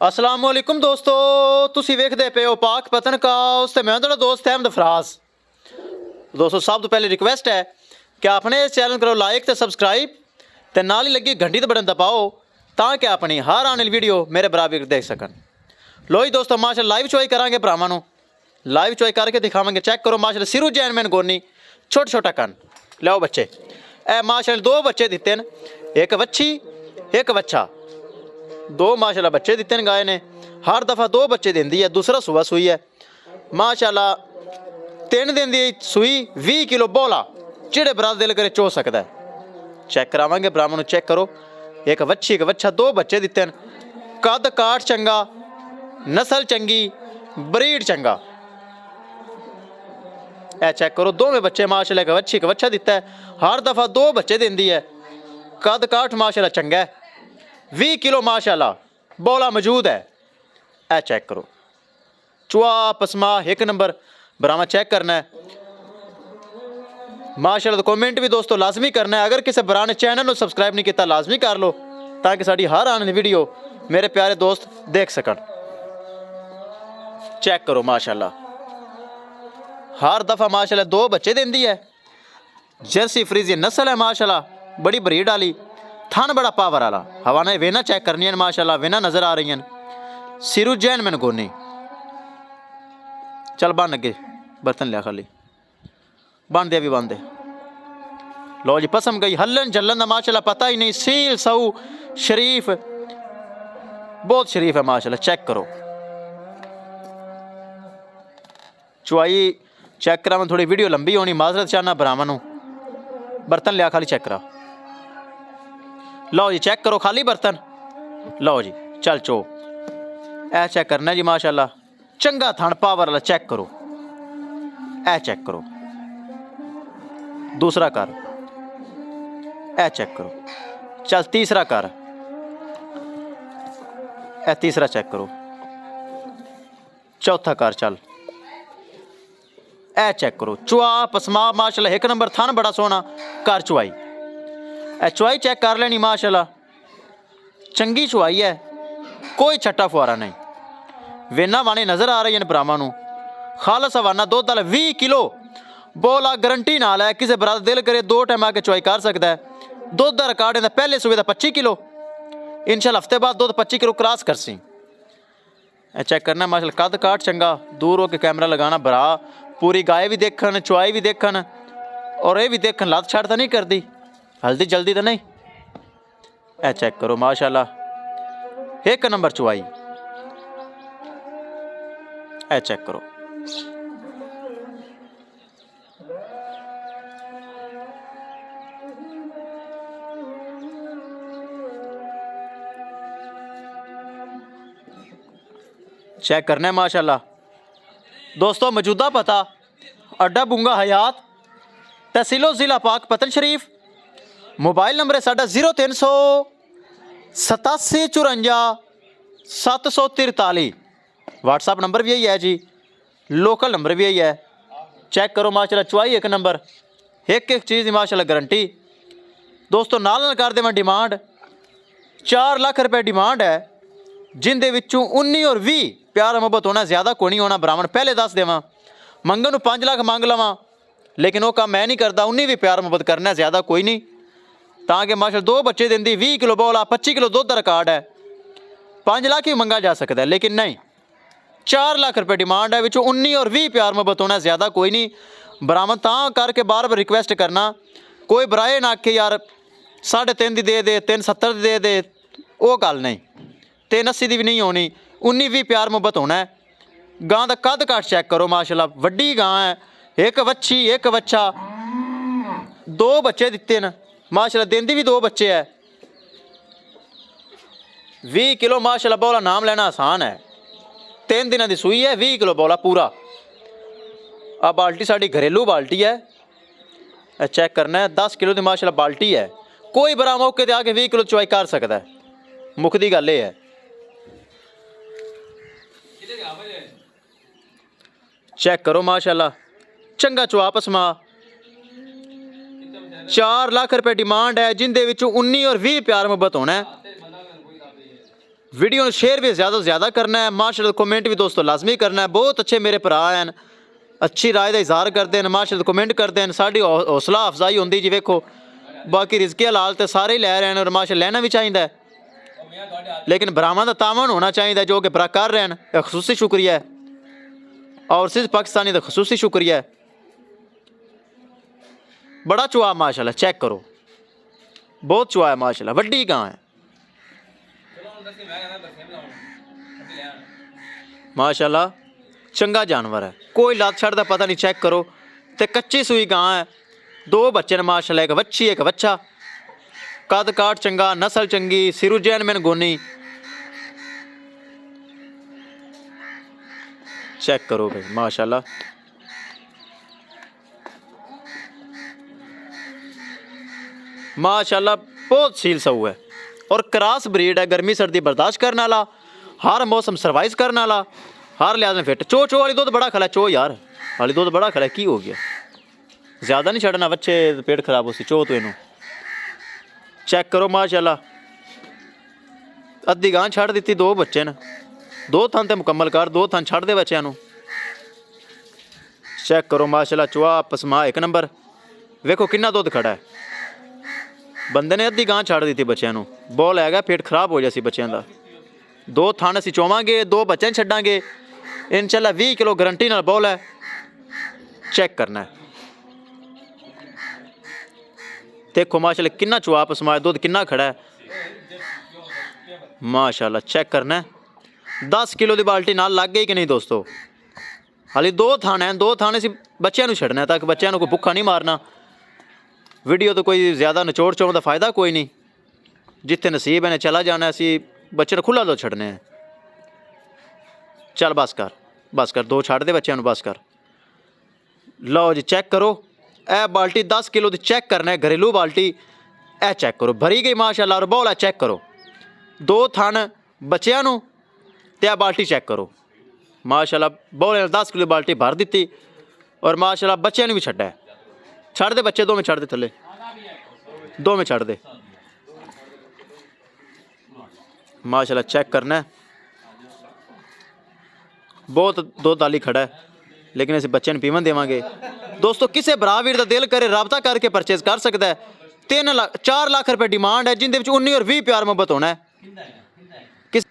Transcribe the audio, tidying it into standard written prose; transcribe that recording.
अस्सलाम वालेकुम दोस्तों, तुसी वेखदे पे हो पाक पतन काउस ते मैं तुहाडा दोस्त अहमद फराज। दोस्तों सब तो पहले रिक्वेस्ट है कि अपने इस चैनल करो लाइक ते सब्सक्राइब ते नाल ही लगी घंटी ते बटन दबाओ ताकि अपनी हर आने वाली वीडियो मेरे बराबर देख सकन। लो जी दोस्तों, माशाल्लाह लाइव चॉइस करांगे भरावां नूं, लाइव चॉइस करके दिखावांगे। चेक करो माशाल्लाह सिरू जैनमैन गोनी, छोटा छोटा कन। लो बच्चे, ए माशाल्लाह दो बच्चे दिते न, एक वच्छी एक वच्छा। दो माशाल्लाह बच्चे दिते न गाय ने, हर दफ़ा दो बच्चे देंदी है। दूसरा सुबह सुई है माशाल्लाह, 3 दिन दी सुई 20 किलो बोला चिड़े बराद दिल करे चो सकता है। चेक करावांगे ब्राह्मण, चेक करो। एक वच्छी एक वच्छा, दो बच्चे दिते न। कद काठ चंगा, नस्ल चंगी, ब्रीड चंगा। ए चेक करो, दोवें बच्चे माशाल्लाह, एक वच्छी एक वच्छा दिता है, हर दफ़ा दो बच्चे देंदी है। कद काठ माशाल्लाह चंगा है, 20 किलो माशाल्लाह बोला मौजूद है। ए चेक करो, चुआ पसमा एक नंबर। ब्राह्मण चेक करना है माशाल्लाह। तो कमेंट भी दोस्तों लाजमी करना है। अगर किसी भरा ने चैनल को सब्सक्राइब नहीं किया लाजमी कर लो ताकि साड़ी हर आने वाली वीडियो मेरे प्यारे दोस्त देख सकन। चेक करो माशाल्लाह, हर दफ़ा माशाल्लाह दो बच्चे देंदी है। जर्सी फ्रीजियन नस्ल है माशाल्लाह, बड़ी ब्रीड वाली, थन बड़ा पावर वाला। हवाने वेना चेक करनी है माशाल्लाह, वेना नज़र आ रही हैं। सिरू जैनमैन गोनी। चल बन अगे, बर्तन लिया खाली बन दे, भी बन दे। लो जी पसम गई, हलन जलन का माशाल्लाह पता ही नहीं। सील सऊ शरीफ, बहुत शरीफ है माशाल्लाह। चेक करो चुआई चेक करा। मैं थोड़ी वीडियो लंबी होनी, माजरत चाहना भरावां। बर्तन लिया खाली चेक करा। लो जी चेक करो खाली बर्तन। लो जी चल चो, ए चेक करना जी माशाल्लाह, चंगा थन पावर वाला। चेक करो, ए चेक करो। दूसरा कर, ए चेक करो। चल तीसरा कर, ए तीसरा चेक करो। चौथा कर, चल ए चेक करो। चुआ पसमा माशाल्लाह एक नंबर, थन बड़ा सोहना। कर चुआई, ए चुआई चेक कर लेनी माशाल्लाह, चंगी चुआई है, कोई छट्टा फुआरा नहीं। वेना वाणी नज़र आ रही है भरावां। खालस हवाना दुध वाला 20 किलो बोला गारंटी नाल है। किसी बरात दिल करे 2 टाइम आके चुआई कर सकता है। दुध का रिकॉर्ड है पहले सूबे का 25 किलो, इंशाल्लाह हफ्ते बाद दुध 25 किलो क्रॉस करसी। चेक करना माशाल्लाह, कद काठ चंगा। दूर होकर कैमरा लगाना भरा, पूरी गाय भी देखन, चुआई भी देखन और ये भी देखन लत छड़ तो नहीं करती, हल्दी जल्दी तो नहीं। ए चेक करो माशाल्लाह, एक नंबर चुआई। ए चेक करो, चेक करना है माशाल्लाह। दोस्तों मौजूदा पता अड्डा बुंगा हयात, तहसीलो ज़िला पाक पतन शरीफ। मोबाइल नंबर है साडा 0300 87 54 743। व्हाट्सअप नंबर भी यही है जी, लोकल नंबर भी यही है। चेक करो माशाल्लाह, चुआई एक नंबर, एक एक चीज़ की माशाल्लाह गारंटी। दोस्तों नाल कर देवां डिमांड 4 लाख रुपए डिमांड है, जिंदे विचों 19 और 20 प्यार मुहब्बत होना, ज़्यादा कोई नहीं होना। ब्राह्मण पहले दस देवां, मंगन 5 लाख मंग लवां, लेकिन वो काम मैं नहीं करता। 19 भी प्यार मुहब्बत करना, ज़्यादा कोई नहीं। ताकि माशाल्लाह दो बच्चे देंदी, 20 किलो बोला, 25 किलो दुध का रिकॉर्ड है। 5 लाख ही मंगा जा सकता है, लेकिन नहीं, 4 लाख रुपए डिमांड है, विचों 19 और 20 प्यार मुहब्बत होना, ज़्यादा कोई नहीं। ब्राह्मण तां करके बार बार रिक्वेस्ट करना, कोई बराए ना कि यार 3.5 दी दे दे, 370 दी दे दे, वो गल नहीं। 380 दी भी नहीं होनी, 19-20 प्यार मुहब्बत होना है। गां का कद काठ चेक करो माशाल्लाह, वड्डी गां है, एक वच्छी एक वच्छा, 2 बच्चे दिते न माशाल्लाह, देंदी भी 2 बच्चे है। 20 किलो माशाल्लाह बोला, नाम लेना आसान है। 3 दिनों की सूई है, 20 किलो बोला पूरा। आ बाल्टी साड़ी घरेलू बाल्टी है, चेक करना है। 10 किलो की माशाल्लाह बाल्टी है। कोई बरा मौके ते आके 20 किलो चुआई कर सकता है, मुकदी गल ये है। चेक करो माशाल्लाह, चंगा चुआ पसमा। 4 लाख रुपए डिमांड है, जिंदे विचों 19 और 20 प्यार मुहब्बत होना है। वीडियो ਨੂੰ शेयर भी ज़्यादा से ज़्यादा करना है माशाअल्लाह। कमेंट भी दोस्तों लाजमी करना है। बहुत अच्छे मेरे भरा हैं, अच्छी राय का इजहार करते हैं माशाअल्लाह, कमेंट करते हैं, साड़ी हौसला अफजाई होंगी जी। वेखो बाकी रिजकी हलाल तो सारे ही लै रहे हैं और माशाअल्लाह लेना भी चाहिए, लेकिन भरावां दा तावन होना चाहिए जो कि भरा कर रहे हैं। यह खसूसी शुक्रिया है और सिर्फ पाकिस्तानी का खसूसी शुक्रिया है। बड़ा चुआ माशाअल्लाह, चेक करो, बहुत चुआ है माशाअल्लाह, वड्डी गां है माशाअल्लाह, चंगा जानवर है, कोई लत छड़दा पता नहीं। चेक करो तो कच्ची सूई गां है, 2 बच्चे ने माशाअल्लाह, एक वच्छी एक बच्चा, कद काट चंगा, नस्ल चंगी, सिरू जैन मैन गोनी। चेक करो भाई माशाअल्लाह, माशाअल्लाह बहुत सील सऊ है और क्रॉस ब्रीड है, गर्मी सर्दी बर्दाश्त करने वाला, हर मौसम सर्वाइव करने वाला, हर लिहाज में फिट। चो वाली दूध बड़ा खला, चो यार वाली दूध बड़ा खला, की हो गया? ज़्यादा नहीं छड़ना बच्चे, पेट खराब हो सी। चो तो इनू चेक करो माशाअल्लाह, अद्धी गां छड़ दी, 2 बच्चे ने, 2 थन तो मुकम्मल कर, 2 थन छड़ दे बच्चों नू। चेक करो माशाअल्लाह, चुआ पसमा 1 नंबर। वेखो कितना दुध खड़ा है, बंदे ने अद्धी गां छड़ दी थी बच्चों नू, बॉल हैगा, पेट खराब हो जासी बच्चों का। 2 थन असी चोवांगे, 2 बच्चे छड्डांगे, इंशाअल्लाह 20 किलो गारंटी नाल बॉल है। चेक करना है, देखो माशाअल्लाह कितना चुआ पसमा, दुध कितना खड़ा है माशाअल्लाह। चेक करना है, 10 किलो की बाल्टी नाल लग गई कि नहीं दोस्तों? हाली 2 थान हैं, 2 थान असी बच्चों को छड़ना है ताकि बच्चों को कोई भुखा नहीं मारना। वीडियो तो कोई ज़्यादा निचोड़ चोड़ का फ़ायदा कोई नहीं, जिथे नसीब है ने चला जाना, असी बच्चे ने खुला दो छड़ने हैं। चल बस कर, बस कर, 2 छड़ दे बच्चों को, बस कर। लो जी चेक करो, ए बाल्टी 10 किलो की चेक करना है, घरेलू बाल्टी। ए चेक करो भरी गई माशाअल्लाह, और बौला चेक करो, 2 थन बच्चों को, तो यह बाल्टी चेक करो माशाअल्लाह। बौले 10 किलो बाल्टी भर दी और माशाअल्लाह बच्चों ने भी छड्डा है। छड़ दे बच्चे, 2 में छड़ दे, थले 2 में छड़ दे माशाअल्लाह। चेक करना है, बहुत दुध आली खड़ा है, लेकिन असीं बच्चे ने पीवन देवांगे दोस्तों। किसी भरा वीर दा दिल करे राबता करके परचेज कर सकता है। 3 लाख 4 लाख रुपए डिमांड है, जिंदे विच 19 और 20 प्यार मुहब्बत होना है। किस